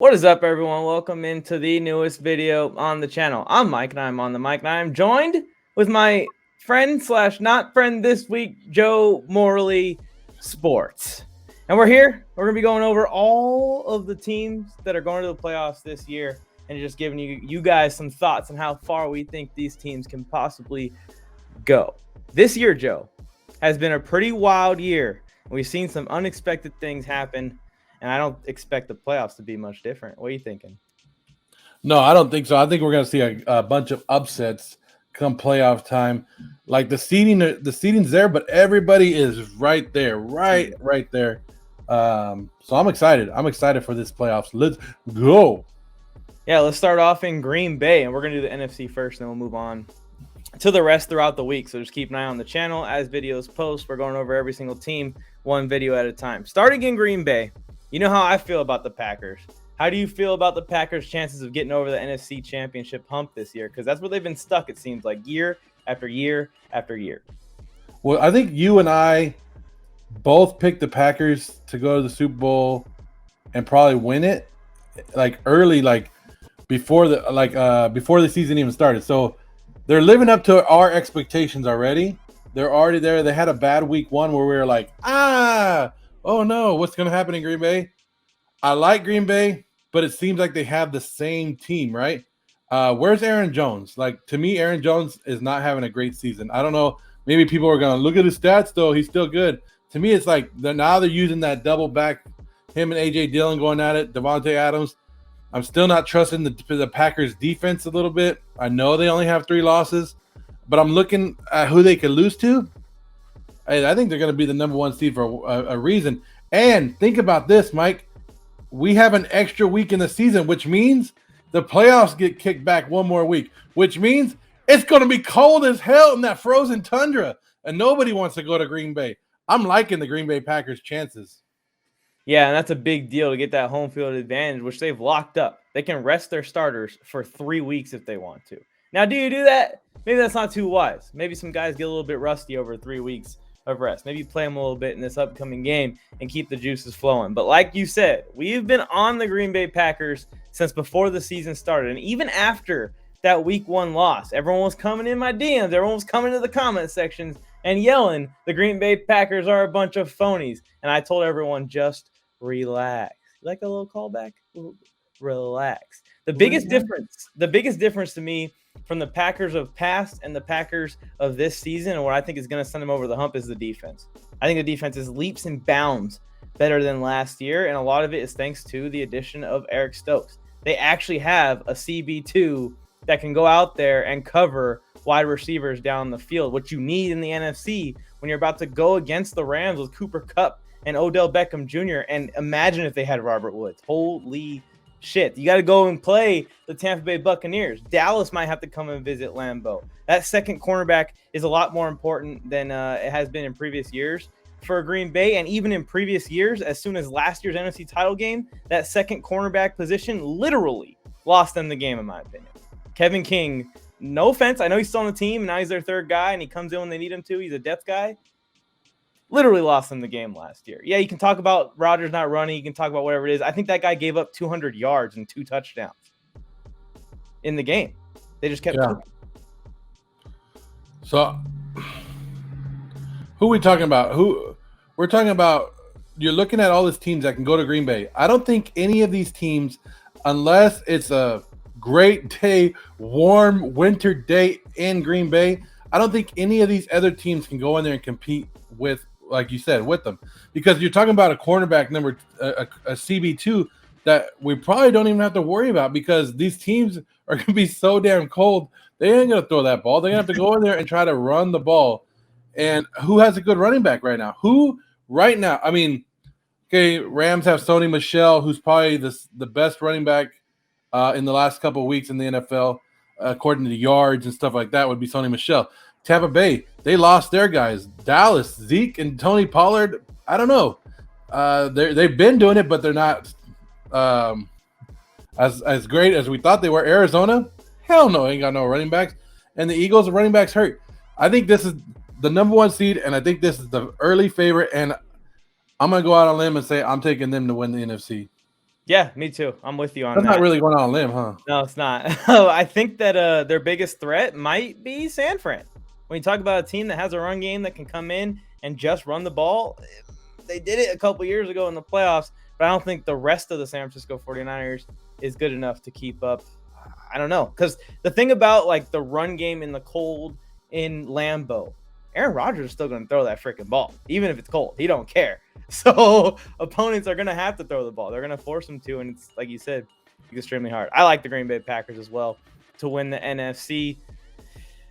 What is up, everyone? Welcome into the newest video on the channel. I'm Mike, and I'm on the mic, and I'm joined with my friend slash not friend this week, Joe Morley Sports. And we're here. We're going to be going over all of the teams that are going to the playoffs this year and just giving you guys some thoughts on how far we think these teams can possibly go. This year, Joe, has been a pretty wild year. We've seen some unexpected things happen. And I don't expect the playoffs to be much different. What are you thinking? No, I don't think so. I think we're going to see a bunch of upsets come playoff time. Like the seeding's there, but everybody is right there, right there. So I'm excited. I'm excited for this playoffs. Let's go. Yeah, let's start off in Green Bay, and we're going to do the NFC first, and then we'll move on to the rest throughout the week. So just keep an eye on the channel as videos post. We're going over every single team, one video at a time. Starting in Green Bay. You know how I feel about the Packers. How do you feel about the Packers' chances of getting over the NFC Championship hump this year? Because that's where they've been stuck, it seems like, year after year after year. Well, I think you and I both picked the Packers to go to the Super Bowl and probably win it, like early, like before the season even started. So they're living up to our expectations already. They're already there. They had a bad week one where we were like, oh no, what's going to happen in Green Bay? I like Green Bay, but it seems like they have the same team, right? Where's Aaron Jones? Like, to me, Aaron Jones is not having a great season. I don't know. Maybe people are going to look at his stats, though. He's still good. To me, it's like now they're using that double back, him and A.J. Dillon going at it, Devontae Adams. I'm still not trusting the Packers' defense a little bit. I know they only have 3 losses, but I'm looking at who they could lose to. I think they're going to be the number 1 seed for a reason. And think about this, Mike. We have an extra week in the season, which means the playoffs get kicked back one more week, which means it's going to be cold as hell in that frozen tundra, and nobody wants to go to Green Bay. I'm liking the Green Bay Packers' chances. Yeah, and that's a big deal to get that home field advantage, which they've locked up. They can rest their starters for 3 weeks if they want to. Now, do you do that? Maybe that's not too wise. Maybe some guys get a little bit rusty over 3 weeks of rest. Maybe play them a little bit in this upcoming game and keep the juices flowing. But like you said, we've been on the Green Bay Packers since before the season started. And even after that week 1 loss, everyone was coming in my DMs. Everyone was coming to the comment sections and yelling, the Green Bay Packers are a bunch of phonies. And I told everyone, just relax. You like a little callback? Relax. The biggest difference to me from the Packers of past and the Packers of this season, and what I think is going to send them over the hump, is the defense. I think the defense is leaps and bounds better than last year, and a lot of it is thanks to the addition of Eric Stokes. They actually have a CB2 that can go out there and cover wide receivers down the field, what you need in the NFC when you're about to go against the Rams with Cooper Kupp and Odell Beckham Jr. And imagine if they had Robert Woods. Holy shit, you got to go and play the Tampa Bay Buccaneers. Dallas might have to come and visit Lambeau. That second cornerback is a lot more important than it has been in previous years for Green Bay. And even in previous years, as soon as last year's NFC title game, that second cornerback position literally lost them the game, in my opinion. Kevin King, no offense, I know he's still on the team, and now he's their third guy, and he comes in when they need him to. He's a depth guy. Literally lost them the game last year. Yeah, you can talk about Rodgers not running. You can talk about whatever it is. I think that guy gave up 200 yards and 2 touchdowns in the game. They just kept cooking. So, who are we talking about? We're talking about, you're looking at all these teams that can go to Green Bay. I don't think any of these teams, unless it's a great day, warm winter day in Green Bay, I don't think any of these other teams can go in there and compete with, like you said, with them, because you're talking about a cornerback number, a CB2 that we probably don't even have to worry about, because these teams are going to be so damn cold. They ain't going to throw that ball. They're going to have to go in there and try to run the ball. And who has a good running back right now? Who right now? I mean, okay, Rams have Sony Michel, who's probably the best running back in the last couple of weeks in the NFL, according to yards and stuff like that, would be Sony Michel. Tampa Bay, they lost their guys. Dallas, Zeke and Tony Pollard, I don't know. They've been doing it, but they're not as great as we thought they were. Arizona, hell no, ain't got no running backs. And the Eagles, running backs hurt. I think this is the number 1 seed, and I think this is the early favorite, and I'm going to go out on a limb and say I'm taking them to win the NFC. Yeah, me too. I'm with you on That's that. not really going on a limb, huh? No, it's not. I think that their biggest threat might be San Fran. When you talk about a team that has a run game that can come in and just run the ball, they did it a couple years ago in the playoffs, but I don't think the rest of the San Francisco 49ers is good enough to keep up. I don't know. Because the thing about like the run game in the cold in Lambeau, Aaron Rodgers is still going to throw that freaking ball, even if it's cold. He don't care. So opponents are going to have to throw the ball. They're going to force them to, and it's like you said, extremely hard. I like the Green Bay Packers as well to win the NFC.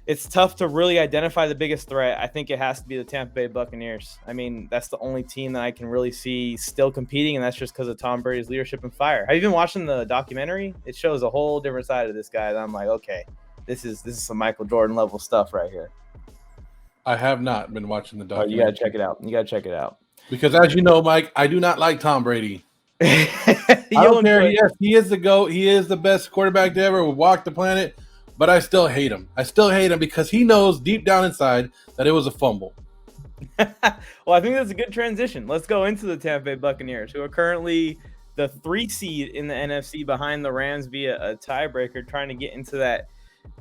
It's tough to really identify the biggest threat. I think it has to be the Tampa Bay Buccaneers. I mean, that's the only team that I can really see still competing, and that's just because of Tom Brady's leadership and fire. Have you been watching the documentary? It shows a whole different side of this guy, and I'm like, okay, this is some Michael Jordan level stuff right here. I have not been watching the documentary. You got to check it out. You got to check it out. Because as you know, Mike, I do not like Tom Brady. I don't care. Yes, he is the GOAT. He is the best quarterback to ever walk the planet, but I still hate him. I still hate him because he knows deep down inside that it was a fumble. Well, I think that's a good transition. Let's go into the Tampa Bay Buccaneers, who are currently the 3 seed in the NFC behind the Rams via a tiebreaker, trying to get into that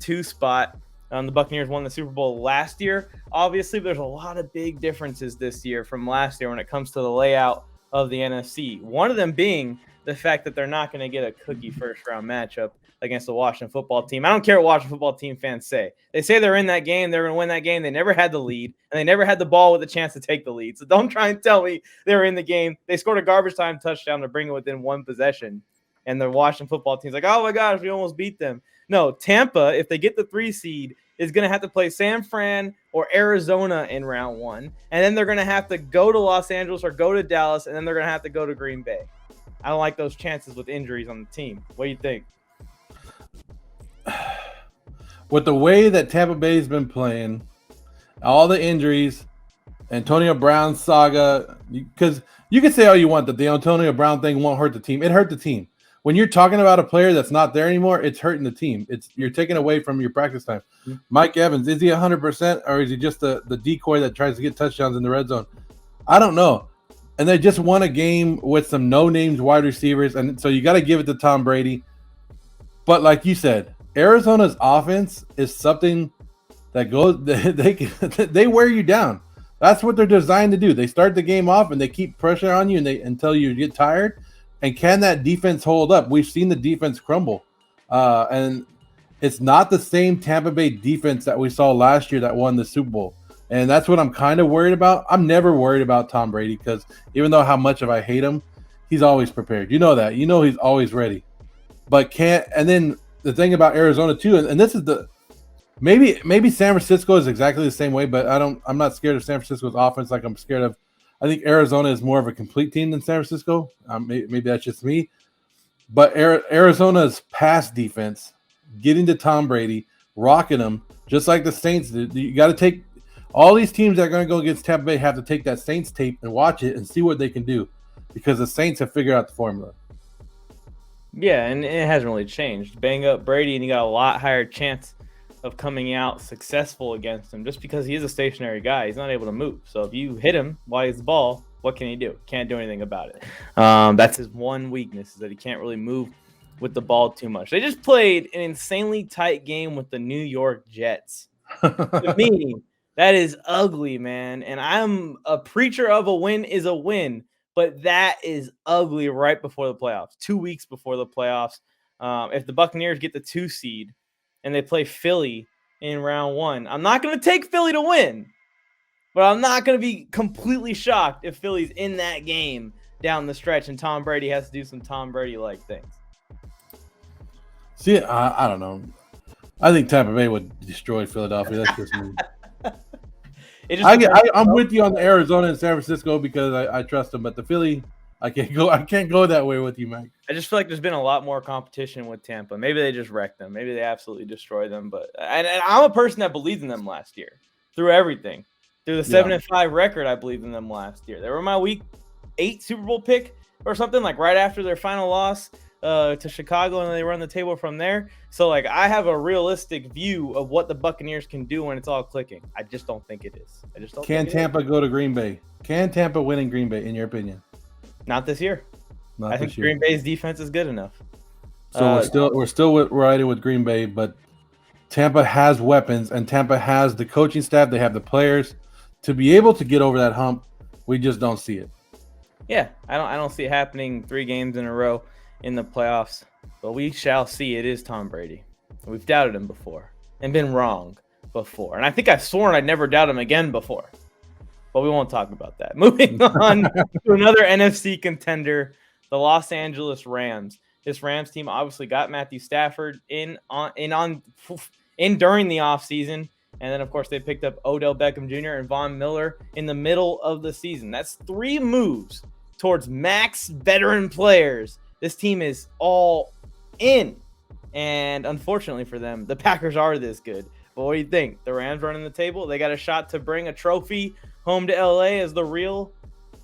2 spot. The Buccaneers won the Super Bowl last year. Obviously, there's a lot of big differences this year from last year when it comes to the layout of the NFC. One of them being the fact that they're not going to get a cookie first-round matchup against the Washington football team. I don't care what Washington football team fans say. They say they're in that game. They're going to win that game. They never had the lead, and they never had the ball with a chance to take the lead. So don't try and tell me they were in the game. They scored a garbage time touchdown to bring it within 1 possession, and the Washington football team's like, oh, my gosh, we almost beat them. No, Tampa, if they get the 3 seed, is going to have to play San Fran or Arizona in round 1. And then they're going to have to go to Los Angeles or go to Dallas, and then they're going to have to go to Green Bay. I don't like those chances with injuries on the team. What do you think? With the way that Tampa Bay's been playing, all the injuries, Antonio Brown saga, because you can say all you want that the Antonio Brown thing won't hurt the team. It hurt the team. When you're talking about a player that's not there anymore, it's hurting the team. You're taking away from your practice time. Mm-hmm. Mike Evans, is he 100% or is he just the decoy that tries to get touchdowns in the red zone? I don't know. And they just won a game with some no-names wide receivers, and so you got to give it to Tom Brady. But like you said, Arizona's offense is something that goes they wear you down. That's what they're designed to do. They start the game off and they keep pressure on you until you get tired. And can that defense hold up? We've seen the defense crumble. And it's not the same Tampa Bay defense that we saw last year that won the Super Bowl. And that's what I'm kind of worried about. I'm never worried about Tom Brady because even though how much of I hate him, he's always prepared. You know that. You know he's always ready. But and then the thing about Arizona too, and this is maybe San Francisco is exactly the same way, but I'm not scared of San Francisco's offense like I'm scared of. I think Arizona is more of a complete team than San Francisco. Maybe that's just me. But Arizona's pass defense, getting to Tom Brady, rocking him, just like the Saints did. You got to take all these teams that are going to go against Tampa Bay have to take that Saints tape and watch it and see what they can do because the Saints have figured out the formula. Yeah, and it hasn't really changed. Bang up Brady, and you got a lot higher chance of coming out successful against him just because he is a stationary guy. He's not able to move. So if you hit him while he's the ball, what can he do? Can't do anything about it. That's his one weakness, is that he can't really move with the ball too much. They just played an insanely tight game with the New York Jets. To me, that is ugly, man. And I'm a preacher of a win is a win, but that is ugly right before the playoffs, 2 weeks before the playoffs. If the Buccaneers get the 2 seed, and they play Philly in round 1. I'm not going to take Philly to win, but I'm not going to be completely shocked if Philly's in that game down the stretch and Tom Brady has to do some Tom Brady-like things. See, I don't know. I think Tampa Bay would destroy Philadelphia. That's just me. I'm with you on the Arizona and San Francisco because I trust them, but the Philly, I can't go that way with you, Mike. I just feel like there's been a lot more competition with Tampa. Maybe they just wrecked them. Maybe they absolutely destroyed them. But and I'm a person that believed in them last year through everything. Through the 7-5 record, I believed in them last year. They were my week 8 Super Bowl pick or something, like right after their final loss to Chicago, and they run the table from there. So like I have a realistic view of what the Buccaneers can do when it's all clicking. I just don't think it is. I just don't. Can Tampa go to Green Bay? Can Tampa win in Green Bay, in your opinion? Not this year. Not I think this year. Green Bay's defense is good enough. So we're still riding with Green Bay, but Tampa has weapons and Tampa has the coaching staff. They have the players to be able to get over that hump. We just don't see it. Yeah, I don't see it happening 3 games in a row in the playoffs, but we shall see. It is Tom Brady. We've doubted him before and been wrong before. And I think I've sworn I'd never doubt him again before. But we won't talk about that. Moving on to another NFC contender, the Los Angeles Rams. This Rams team obviously got Matthew Stafford in during the offseason. And then, of course, they picked up Odell Beckham Jr. and Von Miller in the middle of the season. That's 3 moves towards max veteran players. This team is all in. And unfortunately for them, the Packers are this good. But what do you think? The Rams running the table? They got a shot to bring a trophy home to LA as the real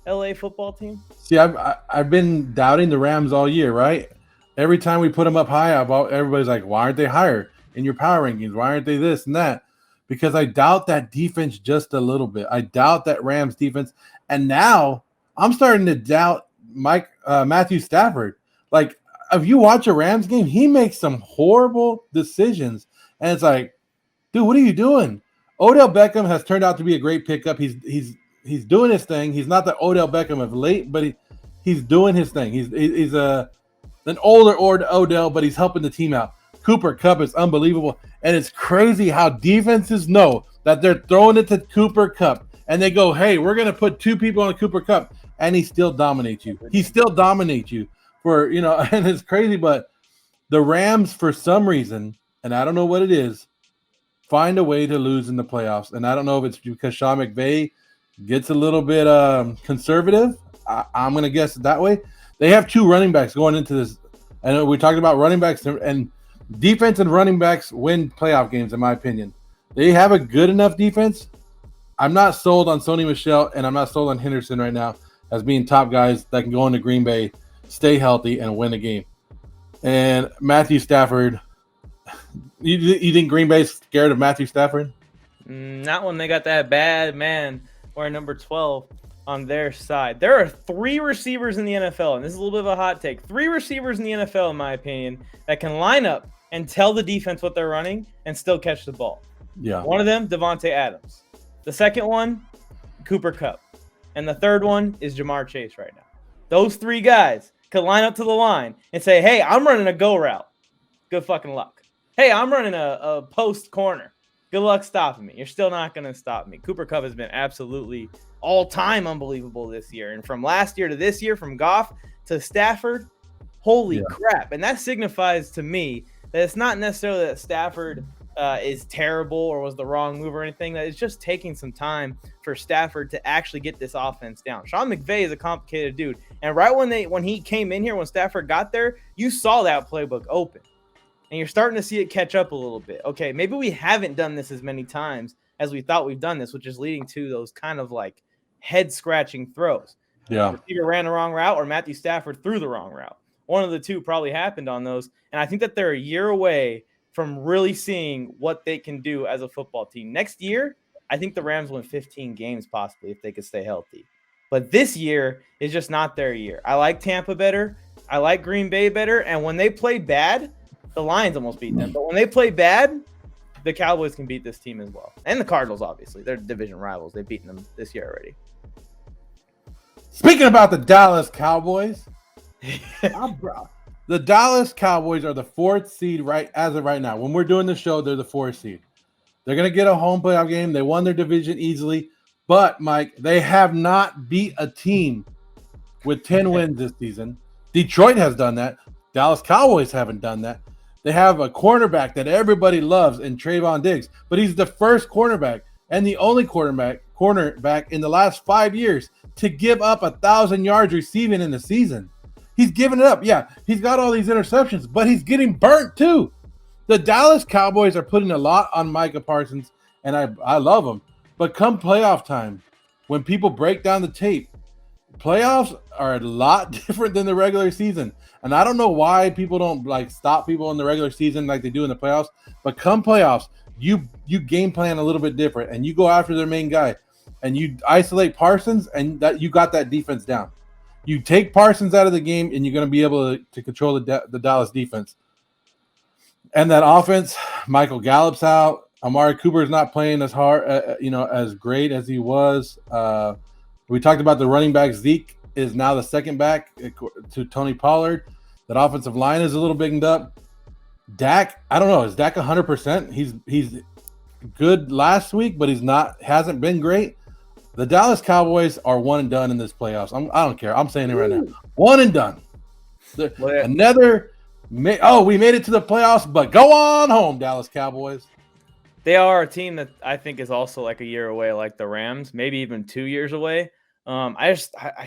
LA football team? See, I've been doubting the Rams all year, right? Every time we put them up high, everybody's like, why aren't they higher in your power rankings? Why aren't they this and that? Because I doubt that defense just a little bit. I doubt that Rams defense. And now I'm starting to doubt Matthew Stafford. Like, if you watch a Rams game, he makes some horrible decisions. And it's like, dude, what are you doing? Odell Beckham has turned out to be a great pickup. He's doing his thing. He's not the Odell Beckham of late, but he's doing his thing. He's an older Odell, but he's helping the team out. Cooper Kupp is unbelievable. And it's crazy how defenses know that they're throwing it to Cooper Kupp. And they go, hey, we're going to put 2 people on Cooper Kupp. And he still dominates you. He still dominates you and it's crazy. But the Rams, for some reason, and I don't know what it is, find a way to lose in the playoffs. And I don't know if it's because Sean McVay gets a little bit conservative. I'm going to guess it that way. They have 2 running backs going into this. And we talked about running backs and defense, and running backs win playoff games, in my opinion. They have a good enough defense. I'm not sold on Sony Michel, and I'm not sold on Henderson right now as being top guys that can go into Green Bay, stay healthy, and win a game. And Matthew Stafford, you think Green Bay's scared of Matthew Stafford? Not when they got that bad man wearing number 12 on their side. There are 3 receivers in the NFL, and this is a little bit of a hot take. 3 receivers in the NFL, in my opinion, that can line up and tell the defense what they're running and still catch the ball. Yeah. One of them, Devontae Adams. The second one, Cooper Kupp. And the third one is Jamar Chase right now. Those 3 guys could line up to the line and say, hey, I'm running a go route. Good fucking luck. Hey, I'm running a post corner. Good luck stopping me. You're still not going to stop me. Cooper Kupp has been absolutely all-time unbelievable this year. And from last year to this year, from Goff to Stafford, holy crap. And that signifies to me that it's not necessarily that Stafford is terrible or was the wrong move or anything. That it's just taking some time for Stafford to actually get this offense down. Sean McVay is a complicated dude. And right when he came in here, when Stafford got there, you saw that playbook open. And you're starting to see it catch up a little bit. Okay, maybe we haven't done this as many times as we thought we've done this, which is leading to those kind of like head-scratching throws. Yeah. Either ran the wrong route or Matthew Stafford threw the wrong route. One of the 2 probably happened on those. And I think that they're a year away from really seeing what they can do as a football team. Next year, I think the Rams win 15 games possibly if they could stay healthy. But this year is just not their year. I like Tampa better. I like Green Bay better. And when they play bad, the Lions almost beat them. But when they play bad, the Cowboys can beat this team as well. And the Cardinals, obviously. They're division rivals. They've beaten them this year already. Speaking about the Dallas Cowboys, the Dallas Cowboys are the 4th seed as of right now. When we're doing the show, they're the 4th seed. They're going to get a home playoff game. They won their division easily. But, Mike, they have not beat a team with 10 wins this season. Detroit has done that. Dallas Cowboys haven't done that. They have a cornerback that everybody loves in Trayvon Diggs, but he's the first cornerback and the only cornerback in the last 5 years to give up 1,000 yards receiving in the season. He's giving it up. Yeah, he's got all these interceptions, but he's getting burnt too. The Dallas Cowboys are putting a lot on Micah Parsons, and I love him. But come playoff time, when people break down the tape, playoffs are a lot different than the regular season. And I don't know why people don't like stop people in the regular season like they do in the playoffs. But come playoffs, you game plan a little bit different, and you go after their main guy, and you isolate Parsons, and that you got that defense down. You take Parsons out of the game, and you're going to be able to control the Dallas defense. And that offense, Michael Gallup's out. Amari Cooper is not playing as hard, as great as he was. We talked about the running back. Zeke is now the second back to Tony Pollard. That offensive line is a little banged up. Dak, I don't know. Is Dak 100%? He's good last week, but hasn't been great. The Dallas Cowboys are one and done in this playoffs. I don't care. I'm saying it right now. One and done. We made it to the playoffs, but go on home, Dallas Cowboys. They are a team that I think is also like a year away, like the Rams, maybe even 2 years away. I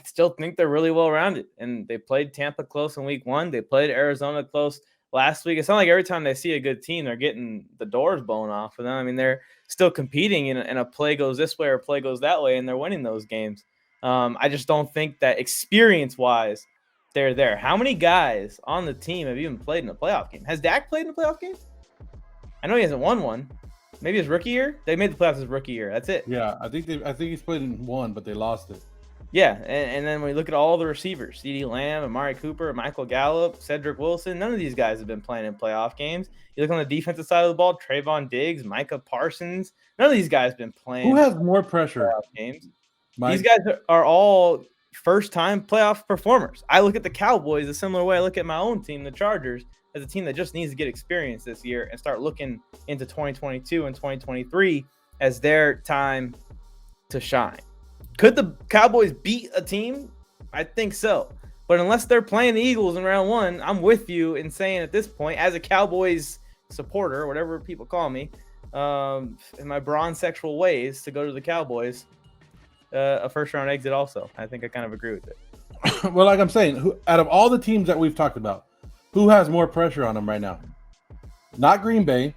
still think they're really well rounded, and they played Tampa close in week 1. They played Arizona close last week. It's not like every time they see a good team, they're getting the doors blown off of them. I mean, they're still competing, and a play goes this way or a play goes that way, and they're winning those games. I just don't think that experience-wise they're there. How many guys on the team have even played in a playoff game? Has Dak played in a playoff game? I know he hasn't won one. Maybe his rookie year? They made the playoffs his rookie year. That's it. Yeah, I think he's played in one, but they lost it. Yeah, and then when we look at all the receivers, CeeDee Lamb, Amari Cooper, Michael Gallup, Cedric Wilson, none of these guys have been playing in playoff games. You look on the defensive side of the ball, Trayvon Diggs, Micah Parsons, none of these guys have been playing. Who has more pressure? Games. These guys are all first-time playoff performers. I look at the Cowboys a similar way I look at my own team, the Chargers, as a team that just needs to get experience this year and start looking into 2022 and 2023 as their time to shine. Could the Cowboys beat a team? I think so. But unless they're playing the Eagles in round 1, I'm with you in saying at this point, as a Cowboys supporter, whatever people call me, in my bronze sexual ways to go to the Cowboys, a first-round exit also. I think I kind of agree with it. Well, like I'm saying, out of all the teams that we've talked about, who has more pressure on them right now? Not Green Bay,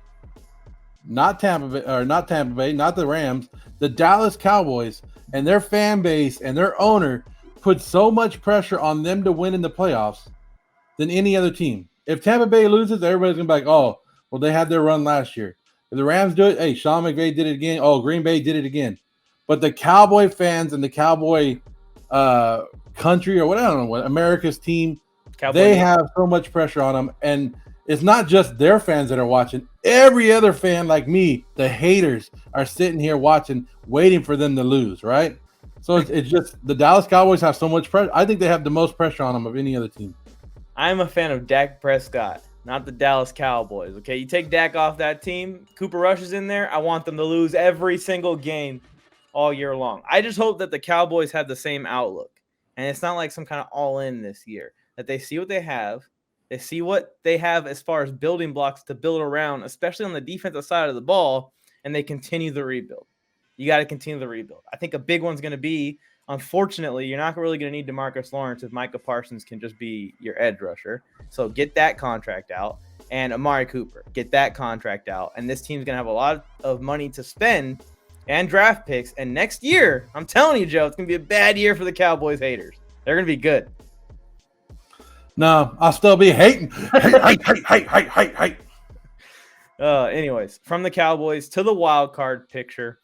not Tampa Bay, not the Rams. The Dallas Cowboys and their fan base and their owner put so much pressure on them to win in the playoffs than any other team. If Tampa Bay loses, everybody's going to be like, oh, well, they had their run last year. If the Rams do it, hey, Sean McVay did it again. Oh, Green Bay did it again. But the Cowboy fans and the Cowboy country or what, I don't know what, America's team, they have so much pressure on them. And it's not just their fans that are watching. Every other fan like me, the haters, are sitting here watching, waiting for them to lose, right? So it's just the Dallas Cowboys have so much pressure. I think they have the most pressure on them of any other team. I'm a fan of Dak Prescott, not the Dallas Cowboys, okay? You take Dak off that team, Cooper Rush is in there, I want them to lose every single game all year long. I just hope that the Cowboys have the same outlook. And it's not like some kind of all-in this year. That they see what they have. They see what they have as far as building blocks to build around, especially on the defensive side of the ball, and they continue the rebuild. You got to continue the rebuild. I think a big one's going to be, unfortunately, you're not really going to need DeMarcus Lawrence if Micah Parsons can just be your edge rusher. So get that contract out. And Amari Cooper, get that contract out. And this team's going to have a lot of money to spend and draft picks. And next year, I'm telling you, Joe, it's going to be a bad year for the Cowboys haters. They're going to be good. No, I'll still be hating. Hate. Anyways, from the Cowboys to the wild card picture,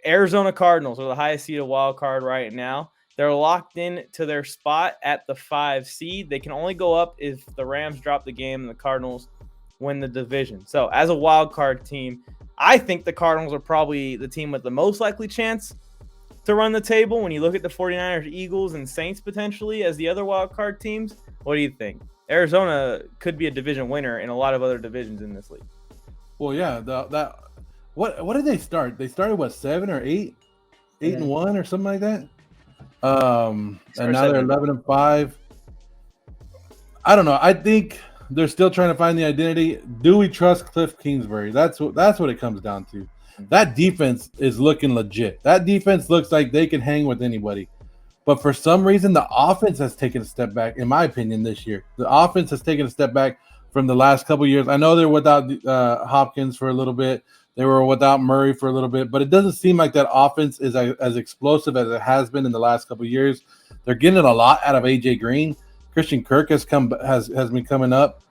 Arizona Cardinals are the highest seeded wild card right now. They're locked in to their spot at the 5 seed. They can only go up if the Rams drop the game and the Cardinals win the division. So as a wild card team, I think the Cardinals are probably the team with the most likely chance to run the table. When you look at the 49ers, Eagles, and Saints potentially as the other wild card teams, what do you think? Arizona could be a division winner in a lot of other divisions in this league. Well, yeah. What did they start? They started 7 or 8, 8-1 or something like that. And now they're 11-5. I don't know. I think they're still trying to find the identity. Do we trust Cliff Kingsbury? That's what it comes down to. That defense is looking legit. That defense looks like they can hang with anybody. But for some reason, the offense has taken a step back, in my opinion, this year. The offense has taken a step back from the last couple of years. I know they're without Hopkins for a little bit. They were without Murray for a little bit. But it doesn't seem like that offense is as explosive as it has been in the last couple of years. They're getting a lot out of A.J. Green. Christian Kirk has been coming up.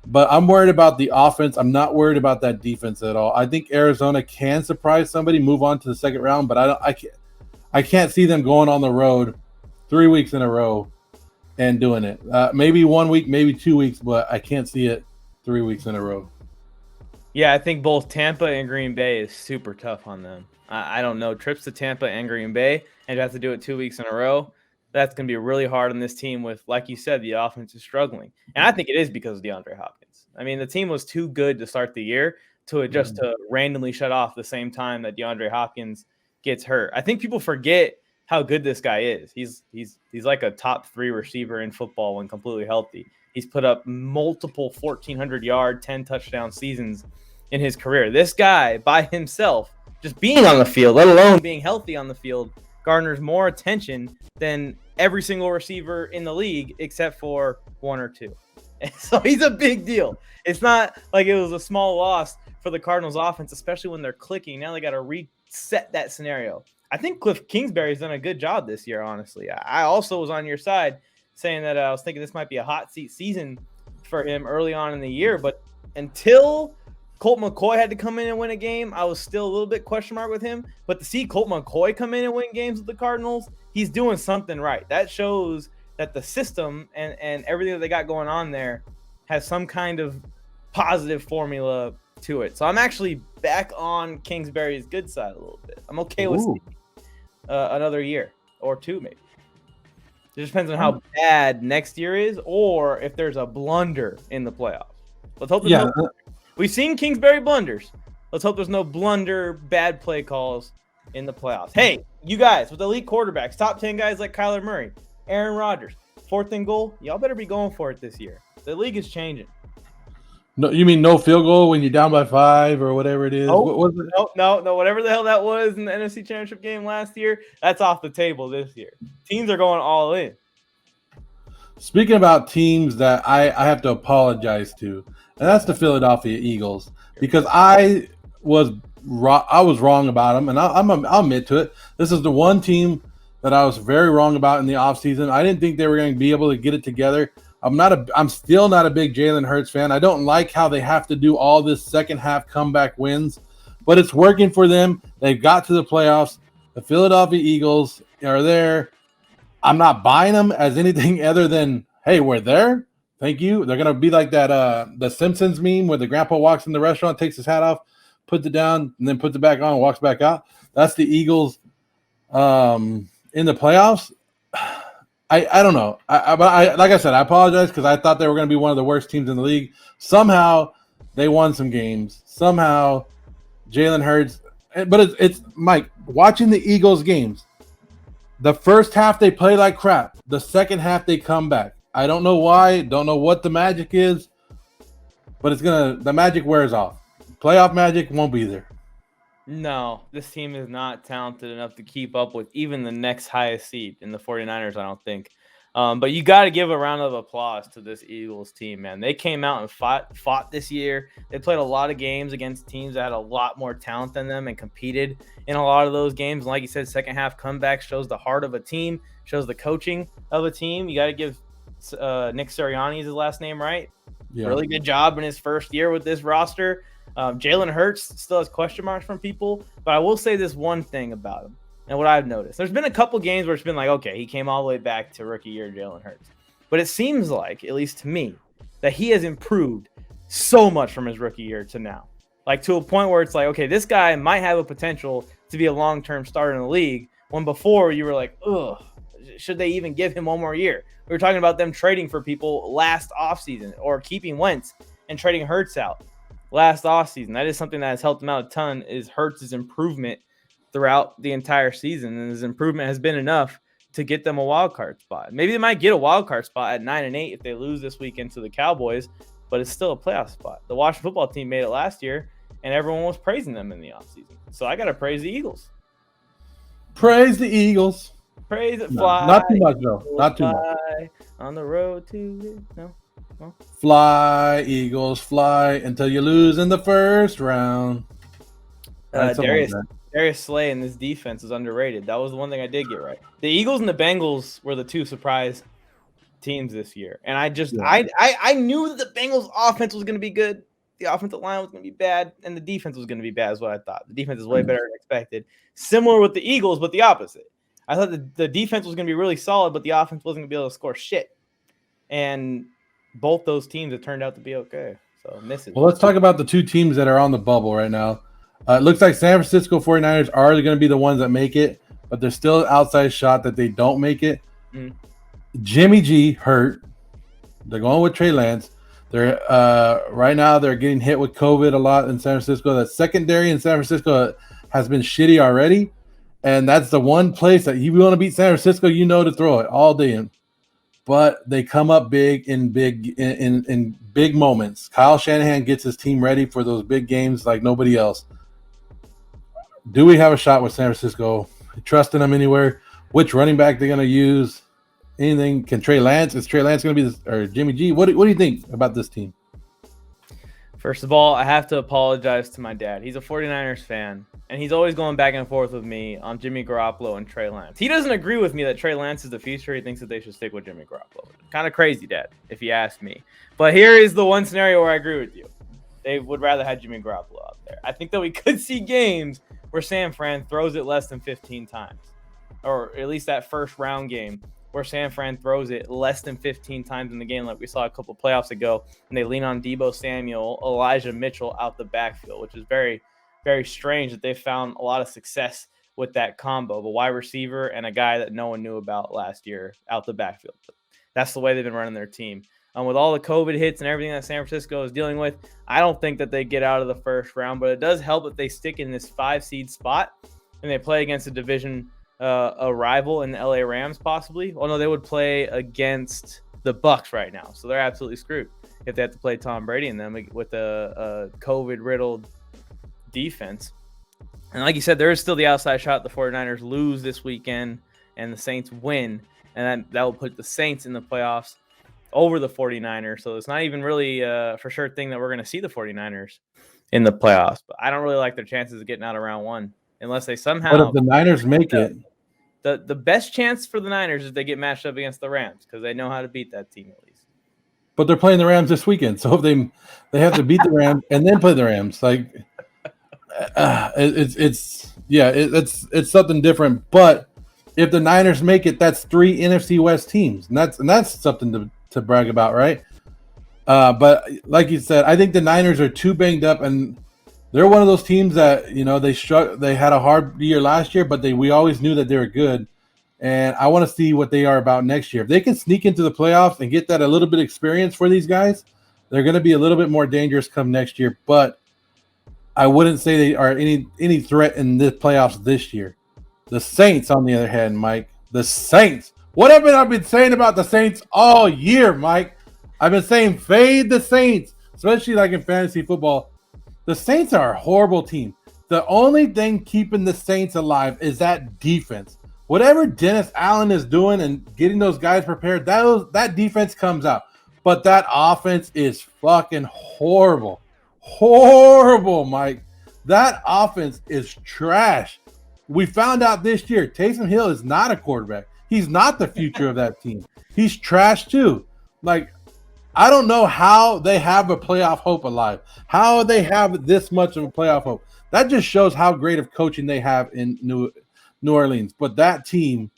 But I'm worried about the offense. I'm not worried about that defense at all. I think Arizona can surprise somebody, move on to the second round. But I can't see them going on the road 3 weeks in a row and doing it. Maybe 1 week, maybe 2 weeks, but I can't see it 3 weeks in a row. Yeah, I think both Tampa and Green Bay is super tough on them. I don't know. Trips to Tampa and Green Bay, and to have to do it 2 weeks in a row, that's going to be really hard on this team with, like you said, the offense is struggling. And I think it is because of DeAndre Hopkins. I mean, the team was too good to start the year to randomly shut off the same time that DeAndre Hopkins gets hurt. I think people forget how good this guy is. He's like a top 3 receiver in football when completely healthy. He's put up multiple 1,400-yard, 10-touchdown seasons in his career. This guy by himself, just being on the field, let alone being healthy on the field, garners more attention than every single receiver in the league except for 1 or 2. And so he's a big deal. It's not like it was a small loss for the Cardinals offense, especially when they're clicking. Now they got to reset that scenario. I think Cliff Kingsbury's done a good job this year, honestly. I also was on your side saying that I was thinking this might be a hot seat season for him early on in the year, but until Colt McCoy had to come in and win a game, I was still a little bit question mark with him. But to see Colt McCoy come in and win games with the Cardinals, he's doing something right. That shows that the system and everything that they got going on there has some kind of positive formula to it. So I'm actually back on Kingsbury's good side a little bit. I'm okay with another year or 2 maybe. It just depends on how bad next year is or if there's a blunder in the playoffs. Let's hope there's no. We've seen Kingsbury blunders. Let's hope there's no blunder, bad play calls in the playoffs. Hey, you guys with elite quarterbacks, top 10 guys like Kyler Murray, Aaron Rodgers, 4th and goal, y'all better be going for it this year. The league is changing. No, you mean no field goal when you're down by 5 or whatever it is? Nope. What was it? No, whatever the hell that was in the NFC Championship game last year, that's off the table this year. Teams are going all in. Speaking about teams that I have to apologize to, and that's the Philadelphia Eagles, because I was wrong about them, and I'll admit to it. This is the one team that I was very wrong about in the offseason. I didn't think they were going to be able to get it together. I'm still not a big Jalen Hurts fan. I don't like how they have to do all this second half comeback wins, but it's working for them. They've got to the playoffs. The Philadelphia Eagles are there. I'm not buying them as anything other than, hey, we're there. Thank you. They're gonna be like that the Simpsons meme where the grandpa walks in the restaurant, takes his hat off, puts it down, and then puts it back on and walks back out. That's the Eagles in the playoffs. I don't know. But like I said, I apologize because I thought they were going to be one of the worst teams in the league. Somehow they won some games. Somehow Jalen Hurts. But it's Mike, watching the Eagles games, the first half they play like crap. The second half they come back. I don't know why. Don't know what the magic is. But the magic wears off. Playoff magic won't be there. No, this team is not talented enough to keep up with even the next highest seed in the 49ers, I don't think. But you got to give a round of applause to this Eagles team, man. They came out and fought this year. They played a lot of games against teams that had a lot more talent than them and competed in a lot of those games. And like you said, second half comeback shows the heart of a team, shows the coaching of a team. You got to give Nick Sirianni is his last name, right? Yeah. Really good job in his first year with this roster. Jalen Hurts still has question marks from people, but I will say this one thing about him and what I've noticed. There's been a couple games where it's been like, okay, he came all the way back to rookie year Jalen Hurts. But it seems like, at least to me, that he has improved so much from his rookie year to now. Like to a point where it's like, okay, this guy might have a potential to be a long-term starter in the league, when before you were like, ugh, should they even give him one more year? We were talking about them trading for people last offseason or keeping Wentz and trading Hurts out last offseason. That is something that has helped him out a ton, is Hurts' improvement throughout the entire season. And his improvement has been enough to get them a wild card spot. Maybe they might get a wild card spot at 9-8 if they lose this weekend to the Cowboys, but it's still a playoff spot. The Washington football team made it last year, and everyone was praising them in the offseason. So I got to praise the Eagles. Praise the Eagles. Praise it, no, fly. Not too much, though. Not too much. On the road to no. Well. Fly, Eagles, fly until you lose in the first round. Darius Slay in this defense is underrated. That was the one thing I did get right. The Eagles and the Bengals were the two surprise teams this year. And I knew that the Bengals offense was going to be good. The offensive line was going to be bad, and the defense was going to be bad is what I thought. The defense is way better than expected. Similar with the Eagles, but the opposite. I thought the defense was going to be really solid, but the offense wasn't going to be able to score shit. And both those teams have turned out to be okay. So misses. Well, let's talk about the two teams that are on the bubble right now. It looks like San Francisco 49ers are going to be the ones that make it, but there's still an outside shot that they don't make it. Jimmy G hurt. They're going with Trey Lance. They're right now they're getting hit with COVID a lot in San Francisco. The secondary in San Francisco has been shitty already, and that's the one place that you want to beat San Francisco, to throw it all day in. But they come up big in big moments. Kyle Shanahan gets his team ready for those big games like nobody else. Do we have a shot with San Francisco? Trusting them anywhere? Which running back they're going to use? Anything? Can Trey Lance? Is Trey Lance going to be or Jimmy G? What do you think about this team? First of all, I have to apologize to my dad. He's a 49ers fan, and he's always going back and forth with me on Jimmy Garoppolo and Trey Lance. He doesn't agree with me that Trey Lance is the future. He thinks that they should stick with Jimmy Garoppolo. Kind of crazy, Dad, if you ask me. But here is the one scenario where I agree with you. They would rather have Jimmy Garoppolo out there. I think that we could see games where San Fran throws it less than 15 times, or at least that first round game where San Fran throws it less than 15 times in the game, like we saw a couple playoffs ago, and they lean on Deebo Samuel, Elijah Mitchell out the backfield, which is very, very strange that they found a lot of success with that combo of a wide receiver and a guy that no one knew about last year out the backfield. But that's the way they've been running their team. With all the COVID hits and everything that San Francisco is dealing with, I don't think that they get out of the first round, but it does help that they stick in this 5-seed spot and they play against a division a rival in the LA Rams possibly. Well, no, they would play against the Bucs right now, so they're absolutely screwed if they have to play Tom Brady and them with a COVID-riddled defense. And like you said, there is still the outside shot the 49ers lose this weekend and the Saints win, and that will put the Saints in the playoffs over the 49ers. So it's not even really a for sure thing that we're going to see the 49ers in the playoffs. But I don't really like their chances of getting out of round one unless they somehow. But if the Niners make it, the best chance for the Niners is they get matched up against the Rams because they know how to beat that team at least. But they're playing the Rams this weekend, so if they have to beat the Rams and then play the Rams, like it's something different. But if the Niners make it, that's 3 NFC West teams, and that's something to brag about, right? But like you said, I think the Niners are too banged up, and they're one of those teams that they had a hard year last year, but we always knew that they were good. And I want to see what they are about next year. If they can sneak into the playoffs and get that a little bit of experience for these guys, they're going to be a little bit more dangerous come next year. But I wouldn't say they are any threat in the playoffs this year. The Saints, on the other hand, Mike, the Saints. What have I been saying about the Saints all year, Mike? I've been saying fade the Saints, especially like in fantasy football. The Saints are a horrible team. The only thing keeping the Saints alive is that defense. Whatever Dennis Allen is doing and getting those guys prepared, that defense comes out. But that offense is fucking horrible. Horrible, Mike. That offense is trash. We found out this year, Taysom Hill is not a quarterback. He's not the future of that team. He's trash too. Like, I don't know how they have a playoff hope alive. How they have this much of a playoff hope. That just shows how great of coaching they have in New Orleans. But that team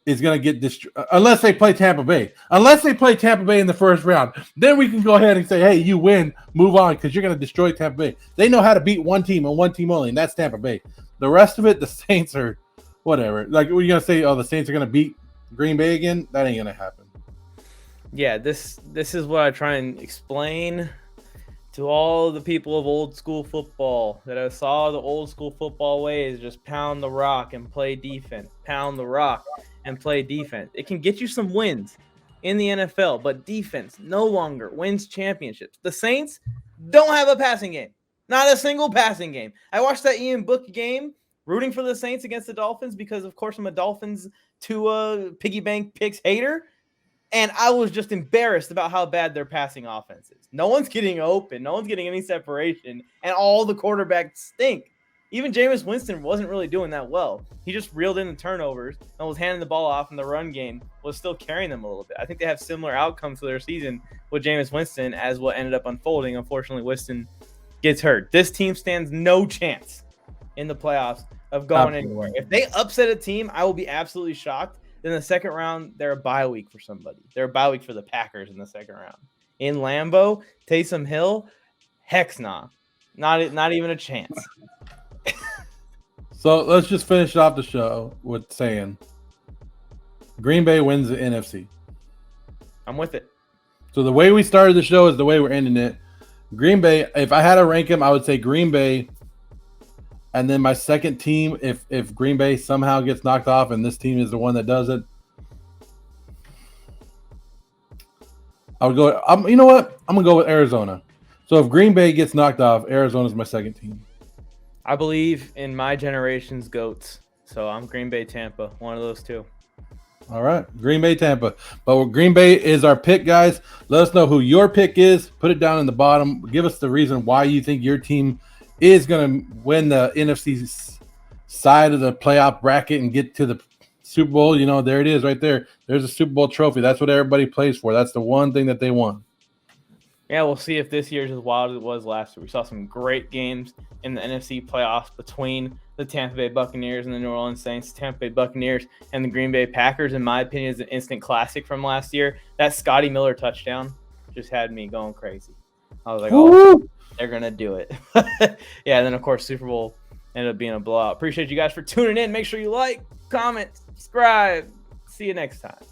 is going to get destroyed unless they play Tampa Bay. Unless they play Tampa Bay in the first round. Then we can go ahead and say, hey, you win, move on, because you're going to destroy Tampa Bay. They know how to beat one team and one team only, and that's Tampa Bay. The rest of it, the Saints are whatever. Like, what are you going to say? Oh, the Saints are going to beat Green Bay again? That ain't going to happen. Yeah, this is what I try and explain to all the people of old school football that I saw the old school football ways, just pound the rock and play defense, pound the rock and play defense. It can get you some wins in the NFL, but defense no longer wins championships. The Saints don't have a passing game, not a single passing game. I watched that Ian Book game rooting for the Saints against the Dolphins because, of course, I'm a Dolphins to piggy bank picks hater. And I was just embarrassed about how bad their passing offense is. No one's getting open. No one's getting any separation. And all the quarterbacks stink. Even Jameis Winston wasn't really doing that well. He just reeled in the turnovers and was handing the ball off, and the run game was still carrying them a little bit. I think they have similar outcomes for their season with Jameis Winston as what ended up unfolding. Unfortunately, Winston gets hurt. This team stands no chance in the playoffs of going Absolutely. anywhere. If they upset a team, I will be absolutely shocked. Then the second round, they're a bye week for somebody. They're a bye week for the Packers in the second round. In Lambeau, Taysom Hill, heck nah. Not even a chance. So let's just finish off the show with saying Green Bay wins the NFC. I'm with it. So the way we started the show is the way we're ending it. Green Bay, if I had to rank them, I would say Green Bay. And then my second team, if Green Bay somehow gets knocked off and this team is the one that does it, I would go. You know what? I'm gonna go with Arizona. So if Green Bay gets knocked off, Arizona's my second team. I believe in my generation's GOATs. So I'm Green Bay, Tampa, one of those two. All right, Green Bay, Tampa. But Green Bay is our pick, guys. Let us know who your pick is. Put it down in the bottom. Give us the reason why you think your team is going to win the NFC side of the playoff bracket and get to the Super Bowl. You know, there it is right there. There's a Super Bowl trophy. That's what everybody plays for. That's the one thing that they want. Yeah, we'll see if this year's as wild as it was last year. We saw some great games in the NFC playoffs between the Tampa Bay Buccaneers and the New Orleans Saints. Tampa Bay Buccaneers and the Green Bay Packers, in my opinion, is an instant classic from last year. That Scotty Miller touchdown just had me going crazy. I was like, oh, they're going to do it. Yeah, and then, of course, Super Bowl ended up being a blowout. Appreciate you guys for tuning in. Make sure you like, comment, subscribe. See you next time.